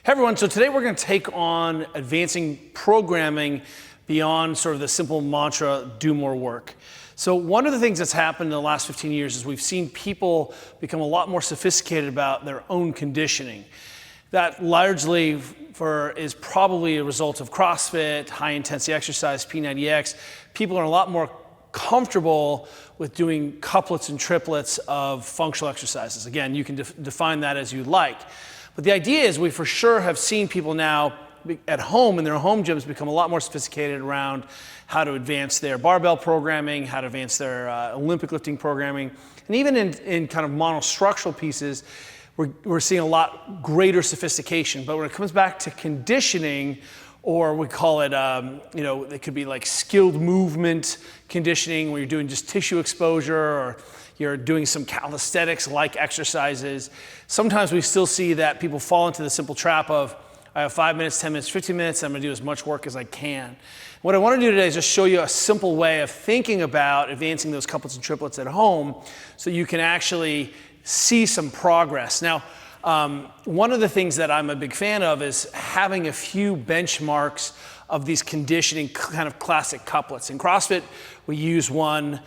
Hey everyone, so today we're going to take on advancing programming beyond sort of the simple mantra, do more work. So one of the things that's happened in the last 15 years is we've seen people become a lot more sophisticated about their own conditioning. That largely is probably a result of CrossFit, high intensity exercise, P90X. People are a lot more comfortable with doing couplets and triplets of functional exercises. Again, you can define that as you like. But the idea is we for sure have seen people now at home in their home gyms become a lot more sophisticated around how to advance their barbell programming, how to advance their Olympic lifting programming, and even in kind of monostructural pieces, we're seeing a lot greater sophistication. But when it comes back to conditioning, or we call it, it could be like skilled movement conditioning, where you're doing just tissue exposure, or you're doing some calisthenics-like exercises. Sometimes we still see that people fall into the simple trap of, I have 5 minutes, 10 minutes, 15 minutes, I'm gonna do as much work as I can. What I wanna do today is just show you a simple way of thinking about advancing those couplets and triplets at home so you can actually see some progress. Now, one of the things that I'm a big fan of is having a few benchmarks of these conditioning kind of classic couplets. In CrossFit, we use one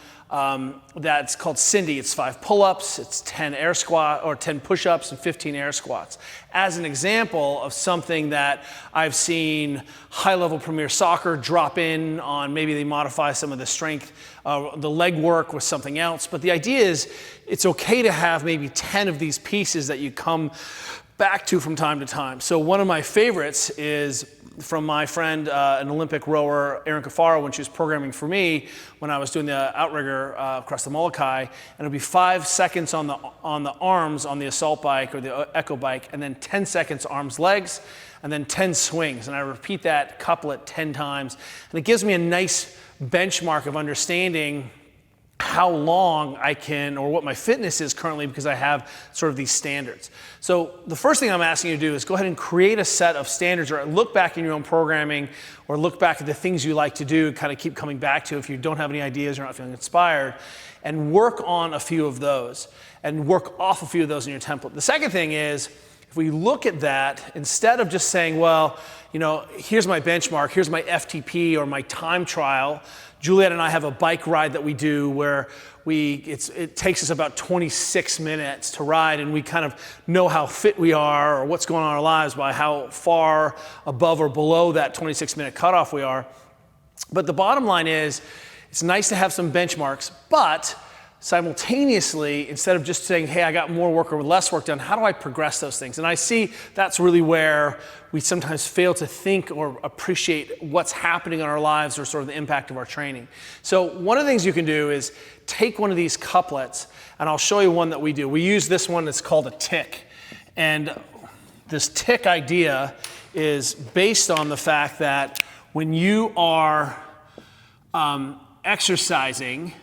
that's called Cindy. It's 5 pull-ups, it's 10 air squat, or 10 push-ups and 15 air squats. As an example of something that I've seen high-level Premier Soccer drop in on, maybe they modify some of the strength, the leg work with something else. But the idea is it's okay to have maybe 10 of these pieces that you come back to from time to time. So one of my favorites is from my friend, an Olympic rower, Erin Cafaro, when she was programming for me, when I was doing the outrigger across the Molokai, and it'll be 5 seconds on the arms on the assault bike or the echo bike, and then 10 seconds arms, legs, and then 10 swings. And I repeat that couplet 10 times. And it gives me a nice benchmark of understanding how long I can, or what my fitness is currently, because I have sort of these standards. So the first thing I'm asking you to do is go ahead and create a set of standards, or look back in your own programming, or look back at the things you like to do, kind of keep coming back to if you don't have any ideas or not feeling inspired, and work on a few of those, and work off a few of those in your template. The second thing is, if we look at that, instead of just saying, well, here's my benchmark, here's my FTP or my time trial. Juliet and I have a bike ride that we do where it takes us about 26 minutes to ride, and we kind of know how fit we are or what's going on in our lives by how far above or below that 26-minute cutoff we are. But the bottom line is, it's nice to have some benchmarks, but simultaneously, instead of just saying, hey, I got more work or less work done, how do I progress those things? And I see that's really where we sometimes fail to think or appreciate what's happening in our lives or sort of the impact of our training. So one of the things you can do is take one of these couplets, and I'll show you one that we do. We use this one that's called a tick. And this tick idea is based on the fact that when you are exercising,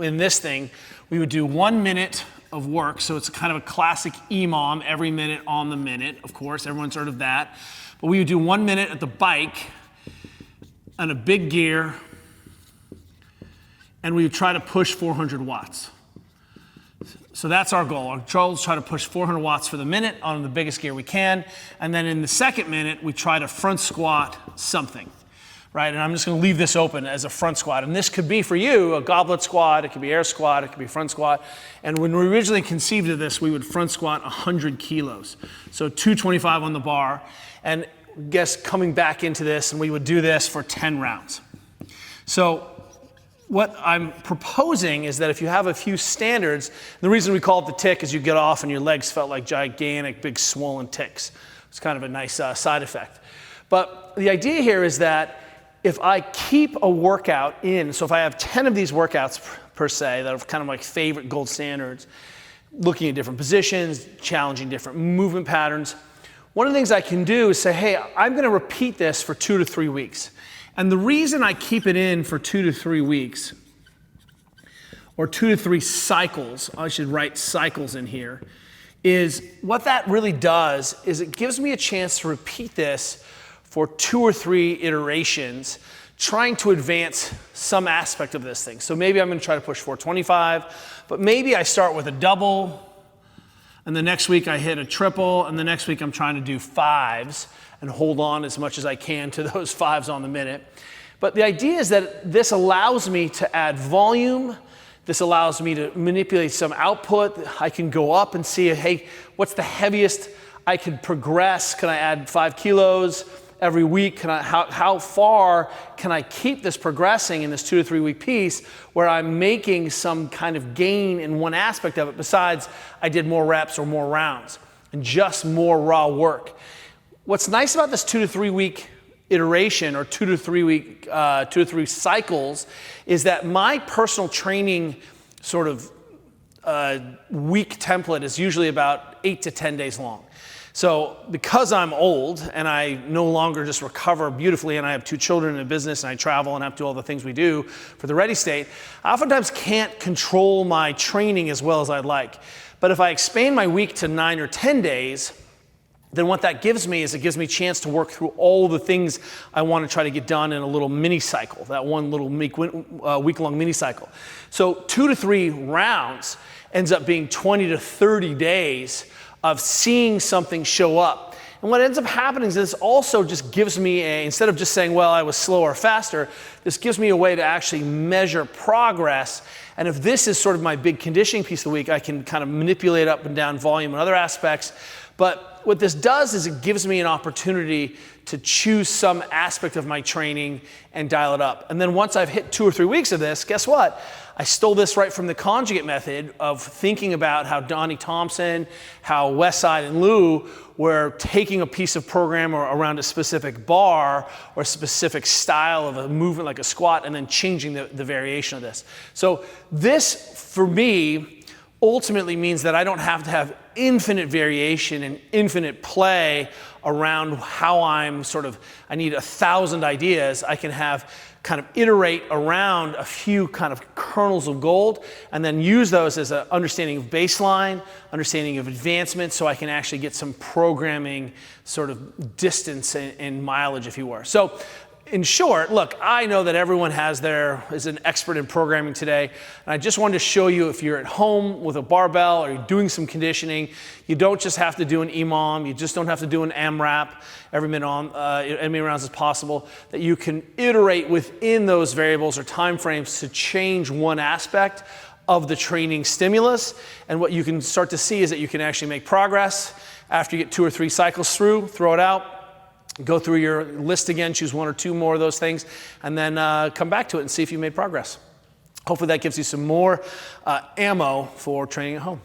in this thing, we would do 1 minute of work. So it's kind of a classic EMOM, every minute on the minute. Of course, everyone's heard of that. But we would do 1 minute at the bike on a big gear, and we would try to push 400 watts. So that's our goal. Our goal is to try to push 400 watts for the minute on the biggest gear we can. And then in the second minute, we try to front squat something. Right, and I'm just going to leave this open as a front squat. And this could be for you a goblet squat, it could be air squat, it could be front squat. And when we originally conceived of this, we would front squat 100 kilos. So 225 on the bar. And guess coming back into this, and we would do this for 10 rounds. So what I'm proposing is that if you have a few standards, the reason we call it the tick is you get off and your legs felt like gigantic, big swollen ticks. It's kind of a nice side effect. But the idea here is that if I keep a workout in, so if I have 10 of these workouts per se, that are kind of like favorite gold standards, looking at different positions, challenging different movement patterns, one of the things I can do is say, hey, I'm going to repeat this for 2 to 3 weeks. And the reason I keep it in for 2 to 3 weeks, or 2 to 3 cycles, I should write cycles in here, is what that really does is it gives me a chance to repeat this for 2 or 3 iterations, trying to advance some aspect of this thing. So maybe I'm going to try to push 425, but maybe I start with a double, and the next week I hit a triple, and the next week I'm trying to do fives and hold on as much as I can to those fives on the minute. But the idea is that this allows me to add volume. This allows me to manipulate some output. I can go up and see, hey, what's the heaviest I could progress? Can I add 5 kilos every week? How far can I keep this progressing in this 2 to 3 week piece where I'm making some kind of gain in one aspect of it besides I did more reps or more rounds and just more raw work. What's nice about this 2 to 3 week iteration or 2 to 3 cycles is that my personal training sort of week template is usually about 8 to 10 days long. So because I'm old and I no longer just recover beautifully and I have 2 children in a business and I travel and have to do all the things we do for the Ready State, I oftentimes can't control my training as well as I'd like. But if I expand my week to 9 or 10 days, then what that gives me is it gives me a chance to work through all the things I want to try to get done in a little mini cycle, that one little week-long mini cycle. So 2 to 3 rounds ends up being 20 to 30 days of seeing something show up. And what ends up happening is this also just gives me instead of just saying, well, I was slower or faster, this gives me a way to actually measure progress. And if this is sort of my big conditioning piece of the week, I can kind of manipulate up and down volume and other aspects. But what this does is it gives me an opportunity to choose some aspect of my training and dial it up. And then once I've hit 2 or 3 weeks of this, guess what? I stole this right from the conjugate method of thinking about how Donnie Thompson, how Westside and Lou were taking a piece of program or around a specific bar or a specific style of a movement like a squat and then changing the variation of this. So this, for me, ultimately means that I don't have to have infinite variation and infinite play around how I need 1,000 ideas. I can have kind of iterate around a few kind of kernels of gold and then use those as an understanding of baseline, understanding of advancement, so I can actually get some programming sort of distance and mileage, if you were. So in short, look, I know that everyone is an expert in programming today, and I just wanted to show you if you're at home with a barbell or you're doing some conditioning, you don't just have to do an EMOM, you just don't have to do an AMRAP as many rounds as possible, that you can iterate within those variables or time frames to change one aspect of the training stimulus. And what you can start to see is that you can actually make progress after you get 2 or 3 cycles through, throw it out, go through your list again, choose 1 or 2 more of those things, and then come back to it and see if you made progress. Hopefully that gives you some more ammo for training at home.